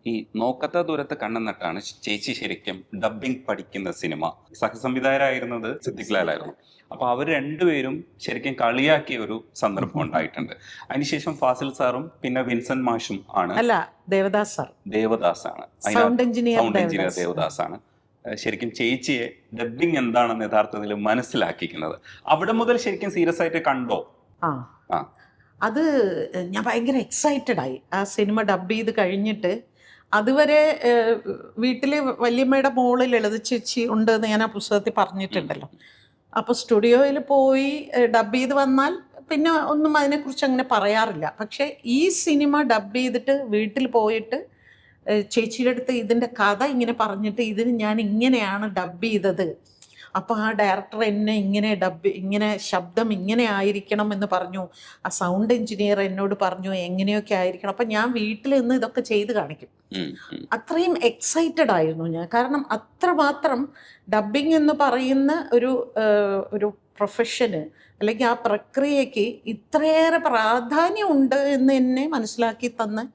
ഈ നോക്കത്ത ദൂരത്ത് കണ്ണൻ നട്ടാണ് ചേച്ചി ശരിക്കും ഡബ്ബിംഗ് പഠിക്കുന്ന സിനിമ. സഹസംവിധായകരായിരുന്നത് സിദ്ദിഖ് ലാലായിരുന്നു. അപ്പൊ അവർ രണ്ടുപേരും ശരിക്കും കളിയാക്കിയ ഒരു സന്ദർഭം ഉണ്ടായിട്ടുണ്ട്. അതിനുശേഷം ഫാസിൽ സാറും പിന്നെ വിൻസെന്റ് മാഷും ആണ്. അല്ല, ദേവദാസ് സാർ, ദേവദാസാണ് സൗണ്ട് എഞ്ചിനീയർ സൗണ്ട് എഞ്ചിനീയർ ദേവദാസാണ് ശരിക്കും ചേച്ചിയെ ഡബ്ബിംഗ് എന്താണെന്ന് യഥാർത്ഥത്തിൽ മനസ്സിലാക്കിക്കുന്നത്. അവിടെ മുതൽ ശരിക്കും സീരിയസ് ആയിട്ട് കണ്ടോ? ആ ആ അത് ഞാൻ ഭയങ്കര എക്സൈറ്റഡ് ആയി ആ സിനിമ ഡബ് ചെയ്ത് കഴിഞ്ഞിട്ട്. അതുവരെ വീട്ടിൽ വല്യമ്മയുടെ മോള് ലളിത ചേച്ചി ഉണ്ട് എന്ന് ഞാൻ ആ പുസ്തകത്തിൽ പറഞ്ഞിട്ടുണ്ടല്ലോ. അപ്പോൾ സ്റ്റുഡിയോയിൽ പോയി ഡബ് ചെയ്ത് വന്നാൽ പിന്നെ ഒന്നും അതിനെക്കുറിച്ച് അങ്ങനെ പറയാറില്ല. പക്ഷേ ഈ സിനിമ ഡബ് ചെയ്തിട്ട് വീട്ടിൽ പോയിട്ട് ചേച്ചിയുടെ അടുത്ത് ഇതിൻ്റെ കഥ ഇങ്ങനെ പറഞ്ഞിട്ട് ഇതിന് ഞാൻ ഇങ്ങനെയാണ് ഡബ് ചെയ്തത്, അപ്പോൾ ആ ഡയറക്ടർ എന്നെ ഇങ്ങനെ ശബ്ദം ഇങ്ങനെ ആയിരിക്കണം എന്ന് പറഞ്ഞു, ആ സൗണ്ട് എഞ്ചിനീയർ എന്നോട് പറഞ്ഞു എങ്ങനെയൊക്കെ ആയിരിക്കണം. അപ്പം ഞാൻ വീട്ടിൽ നിന്ന് ഇതൊക്കെ ചെയ്ത് കാണിക്കും. അത്രയും എക്സൈറ്റഡ് ആയിരുന്നു ഞാൻ. കാരണം അത്രമാത്രം ഡബ്ബിംഗ് എന്ന് പറയുന്ന ഒരു പ്രൊഫഷന് അല്ലെങ്കിൽ ആ പ്രക്രിയയ്ക്ക് ഇത്രയേറെ പ്രാധാന്യമുണ്ട് എന്ന് എന്നെ മനസ്സിലാക്കി തന്ന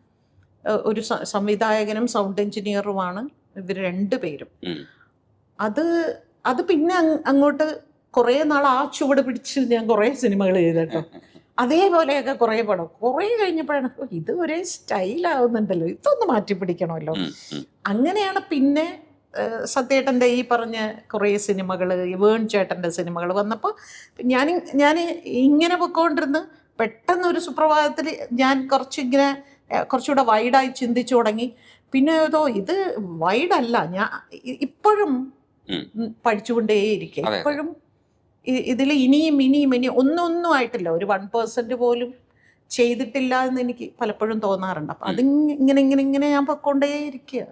ഒരു സംവിധായകനും സൗണ്ട് എഞ്ചിനീയറുമാണ് ഇവർ രണ്ടുപേരും. അത് പിന്നെ അങ്ങോട്ട് കുറേ നാൾ ആ ചുവട് പിടിച്ച് ഞാൻ കുറേ സിനിമകൾ ചെയ്തേട്ടോ. അതേപോലെയൊക്കെ കുറേ പടം കുറേ കഴിഞ്ഞപ്പോഴാണ് ഇത് ഒരേ സ്റ്റൈലാവുന്നുണ്ടല്ലോ, ഇതൊന്ന് മാറ്റി പിടിക്കണമല്ലോ. അങ്ങനെയാണ് പിന്നെ സത്യേട്ടൻ്റെ ഈ പറഞ്ഞ കുറേ സിനിമകൾ, വേൺ ചേട്ടൻ്റെ സിനിമകൾ വന്നപ്പോൾ ഞാൻ ഇങ്ങനെ പൊയ്ക്കൊണ്ടിരുന്ന് പെട്ടെന്നൊരു സുപ്രഭാതത്തിൽ ഞാൻ കുറച്ചുകൂടെ വൈഡായി ചിന്തിച്ചു തുടങ്ങി. പിന്നെ ഇത് വൈഡല്ല, ഞാൻ ഇപ്പോഴും പഠിച്ചുകൊണ്ടേയിരിക്കുക. ഇപ്പോഴും ഇതിൽ ഇനിയും ഒന്നും ആയിട്ടില്ല, ഒരു 1% പോലും ചെയ്തിട്ടില്ല എന്ന് എനിക്ക് പലപ്പോഴും തോന്നാറുണ്ട്. അപ്പം അതിങ്ങനെ ഞാൻ പൊയ്ക്കൊണ്ടേയിരിക്കുക.